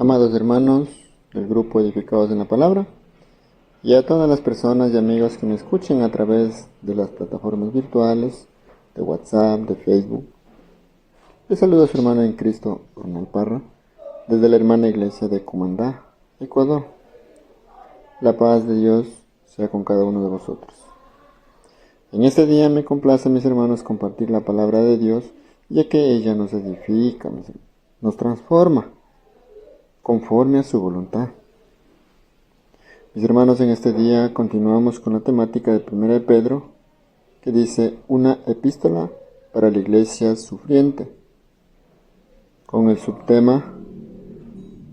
Amados hermanos del grupo Edificados en la Palabra, y a todas las personas y amigos que me escuchen a través de las plataformas virtuales, de WhatsApp, de Facebook, les saludo a su hermano en Cristo, Ronald Parra, desde la hermana iglesia de Comandá, Ecuador. La paz de Dios sea con cada uno de vosotros. En este día me complace, mis hermanos, compartir la palabra de Dios, ya que ella nos edifica, nos transforma conforme a su voluntad. Mis hermanos, en este día continuamos con la temática de 1 de Pedro, que dice una epístola para la iglesia sufriente, con el subtema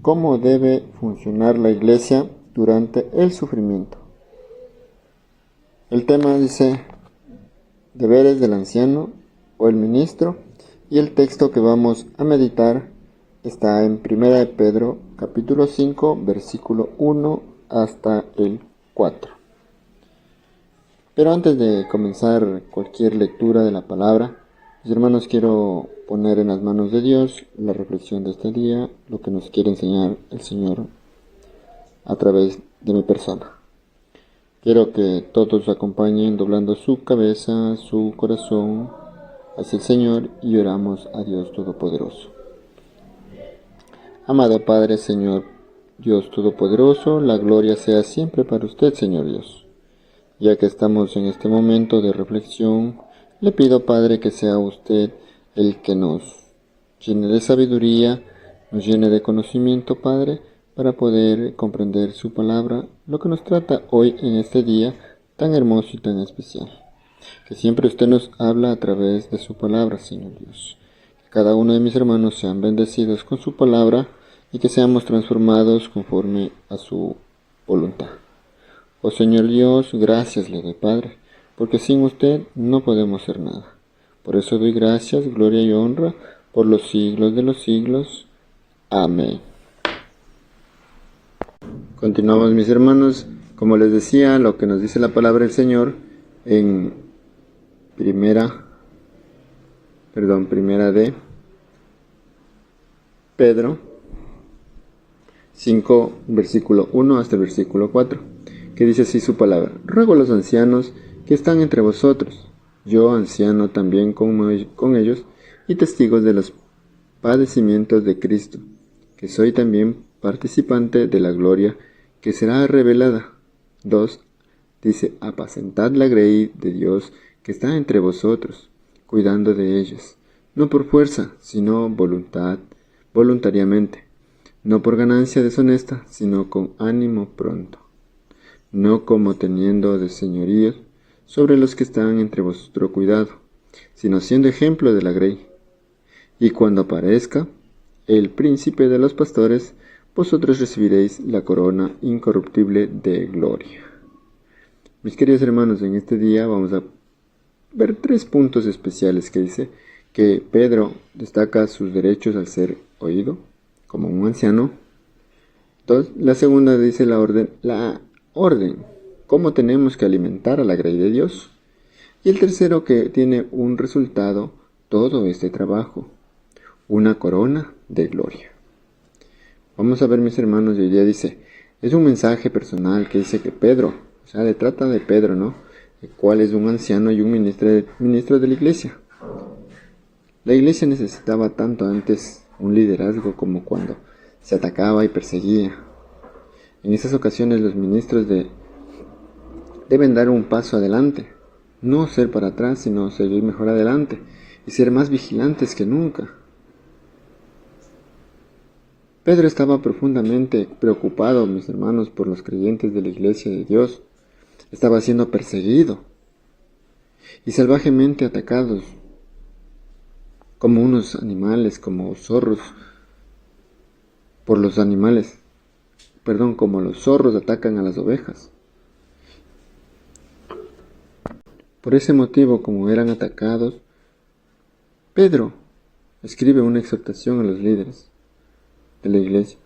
¿cómo debe funcionar la iglesia durante el sufrimiento? El tema dice deberes del anciano o el ministro, y el texto que vamos a meditar está en 1 de Pedro capítulo 5 versículo 1 hasta el 4. Pero antes de comenzar cualquier lectura de la palabra, mis hermanos, quiero poner en las manos de Dios la reflexión de este día, lo que nos quiere enseñar el Señor a través de mi persona. Quiero que todos acompañen doblando su cabeza, su corazón hacia el Señor, y oramos a Dios Todopoderoso. Amado Padre, Señor Dios Todopoderoso, la gloria sea siempre para usted, Señor Dios. Ya que estamos en este momento de reflexión, le pido, Padre, que sea usted el que nos llene de sabiduría, nos llene de conocimiento, Padre, para poder comprender su palabra, lo que nos trata hoy en este día tan hermoso y tan especial. Que siempre usted nos habla a través de su palabra, Señor Dios. Que cada uno de mis hermanos sean bendecidos con su palabra y que seamos transformados conforme a su voluntad. Oh Señor Dios, gracias le doy, Padre, porque sin usted no podemos hacer nada. Por eso doy gracias, gloria y honra por los siglos de los siglos. Amén. Continuamos, mis hermanos, como les decía, lo que nos dice la palabra del Señor en primera de Pedro 5, versículo 1 hasta el versículo 4, que dice así su palabra: ruego a los ancianos que están entre vosotros, yo anciano también con ellos, y testigos de los padecimientos de Cristo, que soy también participante de la gloria que será revelada. 2. Dice: apacentad la grey de Dios que está entre vosotros, cuidando de ellas, no por fuerza, sino voluntariamente, no por ganancia deshonesta, sino con ánimo pronto, no como teniendo de señorío sobre los que están entre vuestro cuidado, sino siendo ejemplo de la grey. Y cuando aparezca el príncipe de los pastores, vosotros recibiréis la corona incorruptible de gloria. Mis queridos hermanos, en este día vamos a ver 3 puntos especiales que dice que Pedro destaca sus derechos al ser oído como un anciano. 2. La segunda dice la orden, cómo tenemos que alimentar a la grey de Dios. Y el tercero, que tiene un resultado todo este trabajo, una corona de gloria. Vamos a ver, mis hermanos, y hoy día dice, es un mensaje personal que dice que Pedro, o sea, le trata de Pedro, ¿no? El cual es un anciano y un ministro de la iglesia. La iglesia necesitaba tanto antes un liderazgo como cuando se atacaba y perseguía. En esas ocasiones los ministros deben dar un paso adelante, no ser para atrás, sino seguir mejor adelante y ser más vigilantes que nunca. Pedro estaba profundamente preocupado, mis hermanos, por los creyentes de la iglesia de Dios. Estaba siendo perseguido y salvajemente atacados como unos animales, como zorros, como los zorros atacan a las ovejas. Por ese motivo, como eran atacados, Pedro escribe una exhortación a los líderes de la iglesia,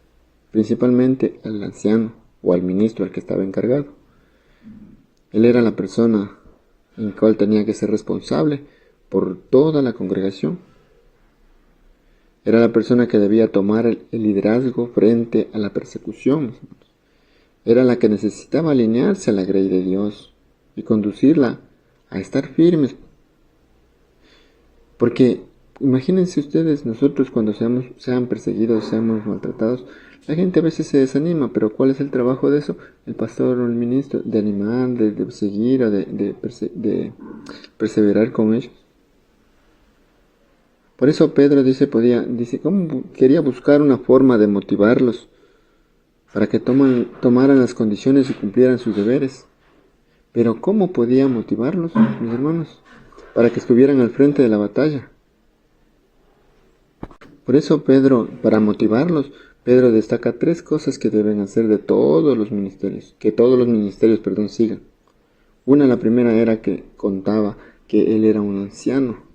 principalmente al anciano o al ministro al que estaba encargado. Él era la persona en cual tenía que ser responsable por toda la congregación. Era la persona que debía tomar el liderazgo frente a la persecución. Era la que necesitaba alinearse a la grey de Dios y conducirla a estar firmes. Porque imagínense ustedes, nosotros cuando sean perseguidos, seamos maltratados, la gente a veces se desanima, pero ¿cuál es el trabajo de eso? El pastor o el ministro, de animar, de seguir o de perseverar con ellos. Por eso Pedro dice, ¿cómo quería buscar una forma de motivarlos para que tomaran las condiciones y cumplieran sus deberes? Pero ¿cómo podía motivarlos, mis hermanos? Para que estuvieran al frente de la batalla. Por eso para motivarlos, Pedro destaca 3 cosas que deben hacer de todos los ministerios, sigan. La primera era que contaba que él era un anciano.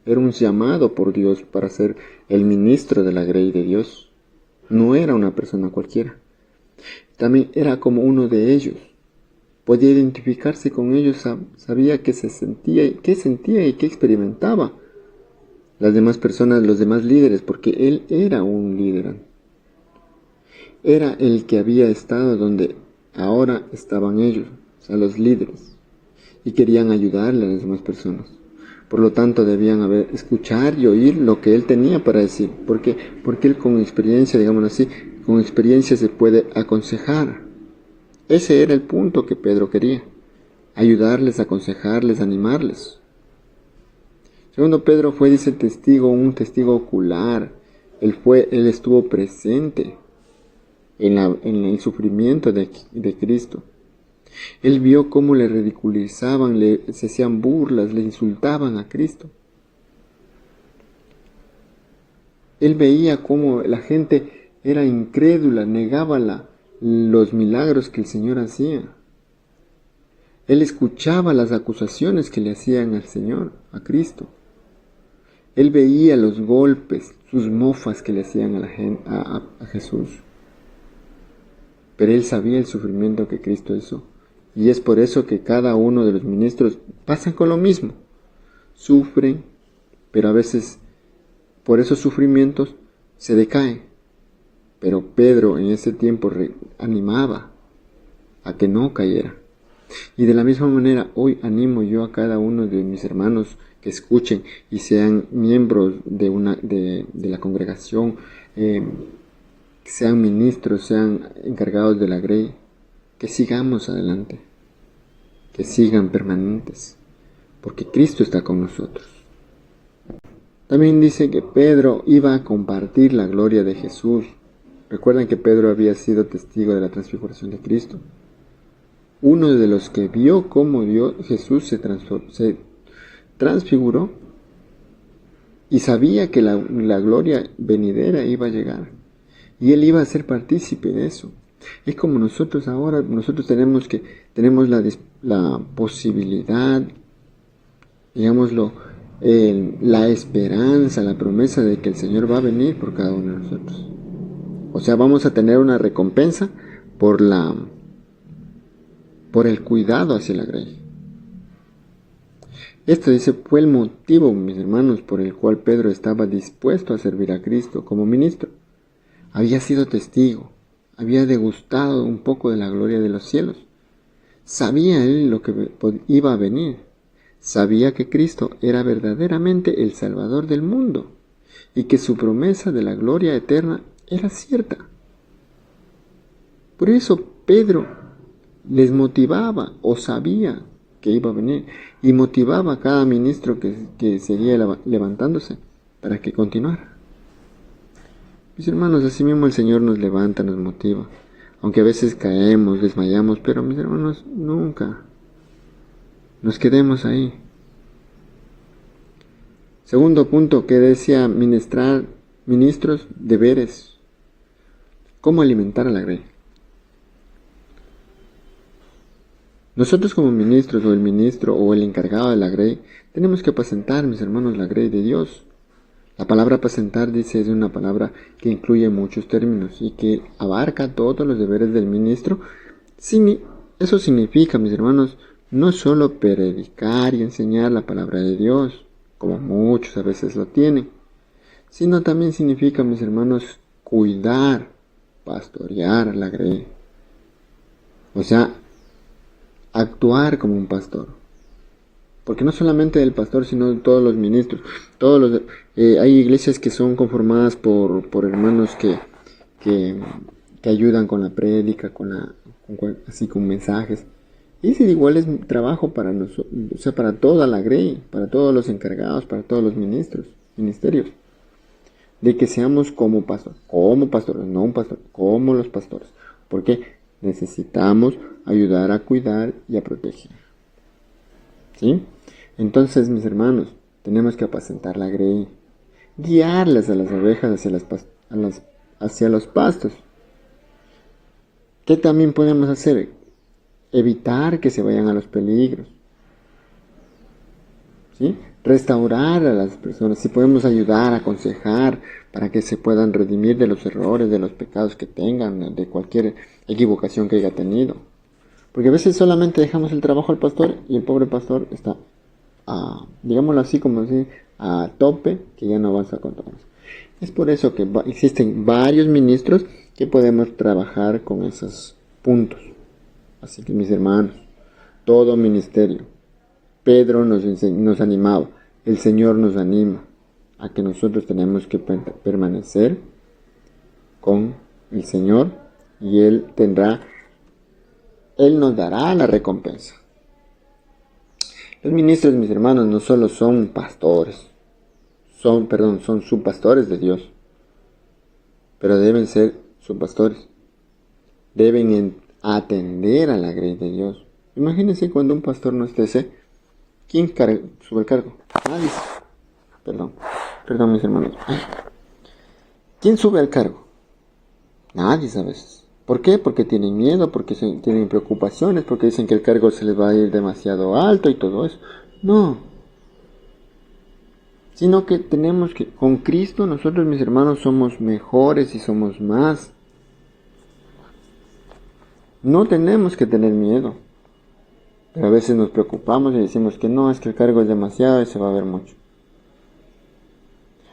Era un llamado por Dios para ser el ministro de la grey de Dios. No era una persona cualquiera. También era como uno de ellos. Podía identificarse con ellos, sabía qué sentía y qué experimentaba las demás personas, los demás líderes, porque él era un líder. Era el que había estado donde ahora estaban ellos, o sea, los líderes, y querían ayudarle a las demás personas. Por lo tanto, debían escuchar y oír lo que él tenía para decir, porque él con experiencia, digámoslo así, con experiencia se puede aconsejar. Ese era el punto que Pedro quería, ayudarles, aconsejarles, animarles. Segundo, Pedro fue, dice, un testigo ocular. Él estuvo presente en el sufrimiento de Cristo. Él vio cómo le ridiculizaban, se hacían burlas, le insultaban a Cristo. Él veía cómo la gente era incrédula, negaba los milagros que el Señor hacía. Él escuchaba las acusaciones que le hacían al Señor, a Cristo. Él veía los golpes, sus mofas que le hacían a Jesús. Pero él sabía el sufrimiento que Cristo hizo. Y es por eso que cada uno de los ministros pasan con lo mismo. Sufren, pero a veces por esos sufrimientos se decaen. Pero Pedro en ese tiempo animaba a que no cayera. Y de la misma manera hoy animo yo a cada uno de mis hermanos que escuchen y sean miembros de la congregación, que sean ministros, sean encargados de la grey, que sigamos adelante, que sigan permanentes, porque Cristo está con nosotros. También dice que Pedro iba a compartir la gloria de Jesús. Recuerdan que Pedro había sido testigo de la transfiguración de Cristo. Uno de los que vio cómo Jesús se transfiguró y sabía que la gloria venidera iba a llegar. Y él iba a ser partícipe de eso. Es como nosotros ahora, tenemos la posibilidad, digámoslo, la esperanza, la promesa de que el Señor va a venir por cada uno de nosotros. O sea, vamos a tener una recompensa por el cuidado hacia la grey. Esto, dice, fue el motivo, mis hermanos, por el cual Pedro estaba dispuesto a servir a Cristo como ministro. Había sido testigo, había degustado un poco de la gloria de los cielos. Sabía él lo que iba a venir. Sabía que Cristo era verdaderamente el Salvador del mundo y que su promesa de la gloria eterna era cierta. Por eso Pedro les motivaba o sabía que iba a venir y motivaba a cada ministro que seguía levantándose para que continuara. Mis hermanos, así mismo el Señor nos levanta, nos motiva, aunque a veces caemos, desmayamos, pero mis hermanos, nunca nos quedemos ahí. Segundo punto que decía, ministros, deberes. ¿Cómo alimentar a la grey? Nosotros como ministros o el ministro o el encargado de la grey, tenemos que apacentar, mis hermanos, la grey de Dios. La palabra apacentar, dice, es una palabra que incluye muchos términos y que abarca todos los deberes del ministro. Eso significa, mis hermanos, no solo predicar y enseñar la palabra de Dios, como muchos a veces lo tienen, sino también significa, mis hermanos, cuidar, pastorear la grey. O sea, actuar como un pastor. Porque no solamente el pastor, sino todos los ministros. Hay iglesias que son conformadas por hermanos que ayudan con la prédica, así con mensajes. Y ese igual es trabajo para nosotros, o sea, para toda la grey, para todos los encargados, para todos los ministerios. De que seamos como pastores, no un pastor, como los pastores. Porque necesitamos ayudar a cuidar y a proteger. ¿Sí? Entonces, mis hermanos, tenemos que apacentar la grey, guiarlas a las ovejas hacia los pastos. ¿Qué también podemos hacer? Evitar que se vayan a los peligros. ¿Sí? Restaurar a las personas, si podemos ayudar, aconsejar, para que se puedan redimir de los errores, de los pecados que tengan, de cualquier equivocación que haya tenido. Porque a veces solamente dejamos el trabajo al pastor y el pobre pastor está, digámoslo así, como así, a tope, que ya no avanza con todo eso. Es por eso que existen varios ministros que podemos trabajar con esos puntos. Así que, mis hermanos, todo ministerio, Pedro nos animaba, el Señor nos anima a que nosotros tenemos que permanecer con el Señor y Él nos dará la recompensa. Los ministros, mis hermanos, no solo son pastores, son subpastores de Dios, pero deben ser subpastores. Deben atender a la grey de Dios. Imagínense cuando un pastor no esté, ¿quién sube el cargo? Nadie. Perdón, mis hermanos. ¿Quién sube al cargo? Nadie a veces. ¿Por qué? Porque tienen miedo, porque tienen preocupaciones, porque dicen que el cargo se les va a ir demasiado alto y todo eso. No. Sino que tenemos que, con Cristo, nosotros, mis hermanos, somos mejores y somos más. No tenemos que tener miedo. Pero a veces nos preocupamos y decimos que no, es que el cargo es demasiado y se va a ver mucho.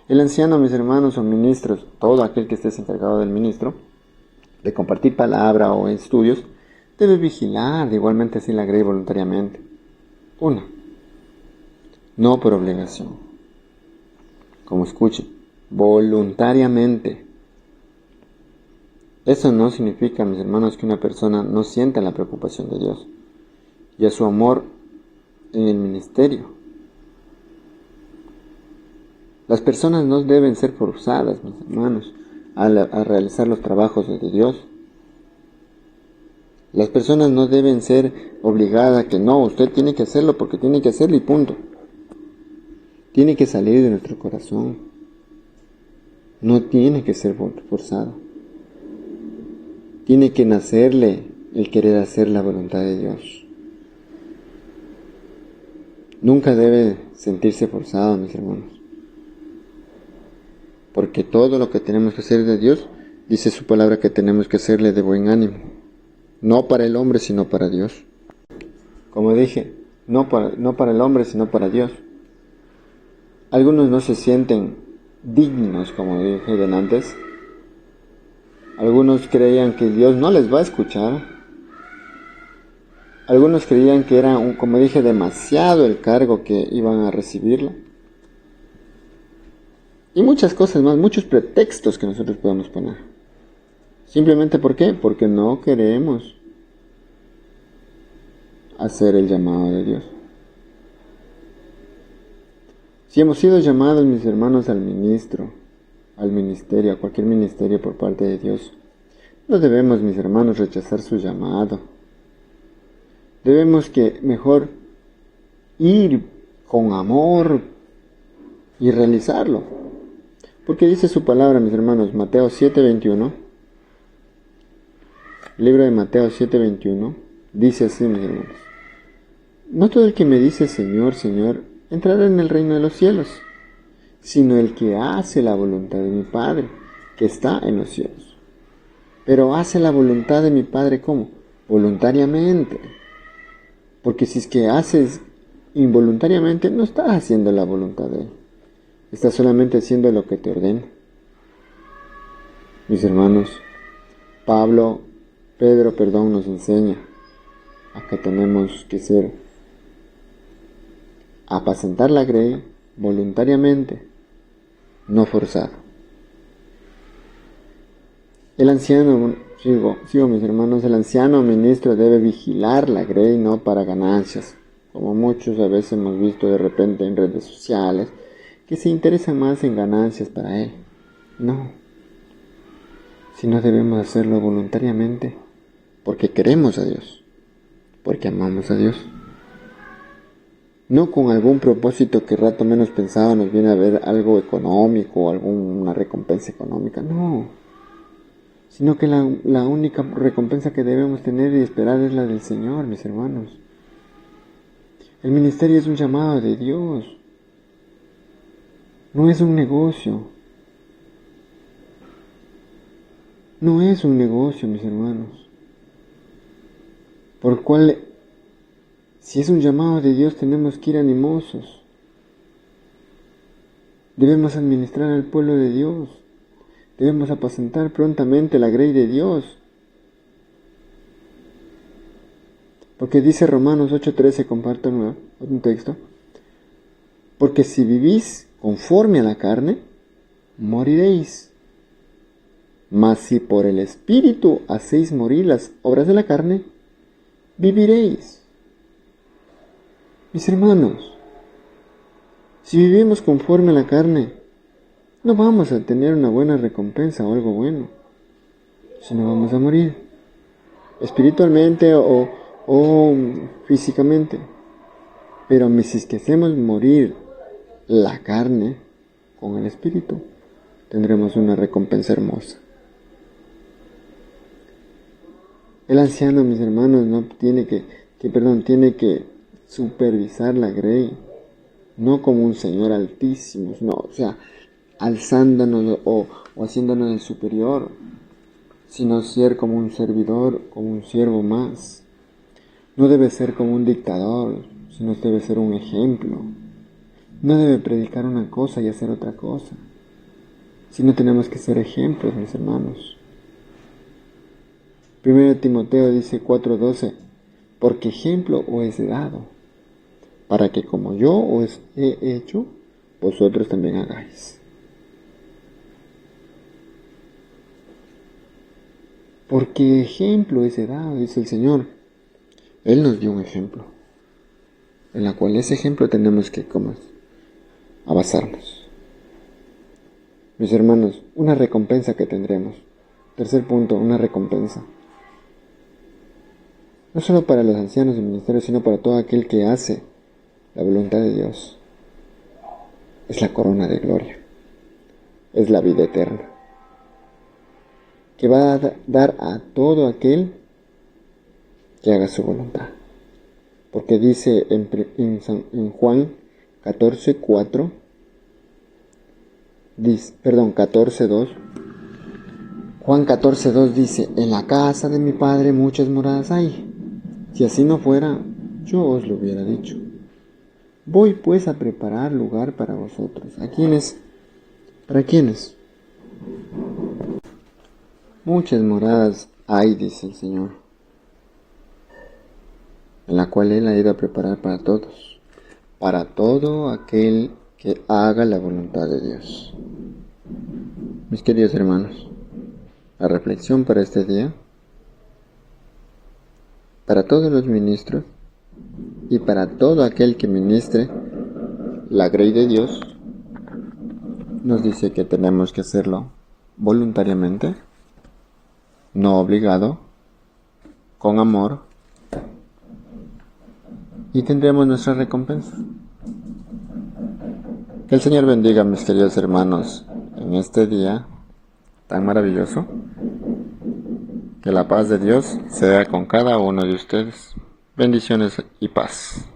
El anciano, mis hermanos, o ministros, todo aquel que esté encargado del ministro, de compartir palabra o estudios, debe vigilar de igualmente así la grey voluntariamente. 1. No por obligación. Como escuchen, voluntariamente. Eso no significa, mis hermanos, que una persona no sienta la preocupación de Dios y a su amor en el ministerio. Las personas no deben ser forzadas, mis hermanos, a realizar los trabajos de Dios. Las personas no deben ser obligadas a que no, usted tiene que hacerlo porque tiene que hacerlo y punto. Tiene que salir de nuestro corazón. No tiene que ser forzado. Tiene que nacerle el querer hacer la voluntad de Dios. Nunca debe sentirse forzado, mis hermanos. Porque todo lo que tenemos que hacer de Dios, dice su palabra que tenemos que hacerle de buen ánimo. No para el hombre, sino para Dios. Como dije, no para el hombre, sino para Dios. Algunos no se sienten dignos, como dije antes. Algunos creían que Dios no les va a escuchar. Algunos creían que era, como dije, demasiado el cargo que iban a recibirlo. Y muchas cosas más, muchos pretextos que nosotros podemos poner. Simplemente ¿por qué? Porque no queremos hacer el llamado de Dios. Si hemos sido llamados, mis hermanos, al ministerio, a cualquier ministerio por parte de Dios, no debemos, mis hermanos, rechazar su llamado. Debemos que mejor ir con amor y realizarlo. Porque dice su palabra, mis hermanos, Mateo 7:21, libro de Mateo 7:21, dice así, mis hermanos: no todo el que me dice Señor, Señor, entrará en el reino de los cielos, sino el que hace la voluntad de mi Padre, que está en los cielos. Pero hace la voluntad de mi Padre, ¿cómo? Voluntariamente. Porque si es que haces involuntariamente, no estás haciendo la voluntad de Él. Estás solamente haciendo lo que te ordena. Mis hermanos, Pedro, nos enseña a que tenemos que apacentar la grey voluntariamente, no forzado. El anciano, sigo mis hermanos, el anciano ministro debe vigilar la grey no para ganancias, como muchos a veces hemos visto de repente en redes sociales, que se interesan más en ganancias para él. No, sino debemos hacerlo voluntariamente, porque queremos a Dios, porque amamos a Dios. No con algún propósito que rato menos pensado nos viene a ver algo económico o alguna recompensa económica, no. Sino que la única recompensa que debemos tener y esperar es la del Señor, mis hermanos. El ministerio es un llamado de Dios. No es un negocio. No es un negocio, mis hermanos. Por cual, si es un llamado de Dios, tenemos que ir animosos. Debemos administrar al pueblo de Dios. Debemos apacentar prontamente la grey de Dios. Porque dice Romanos 8:13, comparto un texto. Porque si vivís conforme a la carne, moriréis. Mas si por el Espíritu hacéis morir las obras de la carne, viviréis. Mis hermanos, si vivimos conforme a la carne, no vamos a tener una buena recompensa o algo bueno, sino vamos a morir, espiritualmente o físicamente. Pero si es que hacemos morir la carne con el Espíritu, tendremos una recompensa hermosa. El anciano, mis hermanos, no tiene tiene que supervisar la grey, no como un señor altísimo, no, o sea, alzándonos o haciéndonos el superior, sino ser como un servidor, como un siervo más. No debe ser como un dictador, sino debe ser un ejemplo. No debe predicar una cosa y hacer otra cosa, sino tenemos que ser ejemplos, mis hermanos. 1 Timoteo dice 4:12, porque ejemplo os he dado, para que como yo os he hecho, vosotros también hagáis. Porque ejemplo os he dado, dice el Señor. Él nos dio un ejemplo, en la cual ese ejemplo tenemos que a basarnos. Mis hermanos, una recompensa que tendremos. Tercer punto, una recompensa. No solo para los ancianos del ministerio, sino para todo aquel que hace la voluntad de Dios. Es la corona de gloria. Es la vida eterna, que va a dar a todo aquel que haga su voluntad. Porque dice en Juan 14:4, 14:2, Juan 14:2 dice, en la casa de mi Padre muchas moradas hay. Si así no fuera, yo os lo hubiera dicho. Voy pues a preparar lugar para vosotros. ¿A quiénes? ¿Para quiénes? Muchas moradas hay, dice el Señor, en la cual Él ha ido a preparar para todos, para todo aquel que haga la voluntad de Dios. Mis queridos hermanos, la reflexión para este día, para todos los ministros y para todo aquel que ministre la grey de Dios, nos dice que tenemos que hacerlo voluntariamente, no obligado, con amor, y tendremos nuestra recompensa. Que el Señor bendiga, mis queridos hermanos, en este día tan maravilloso. Que la paz de Dios sea con cada uno de ustedes. Bendiciones y paz.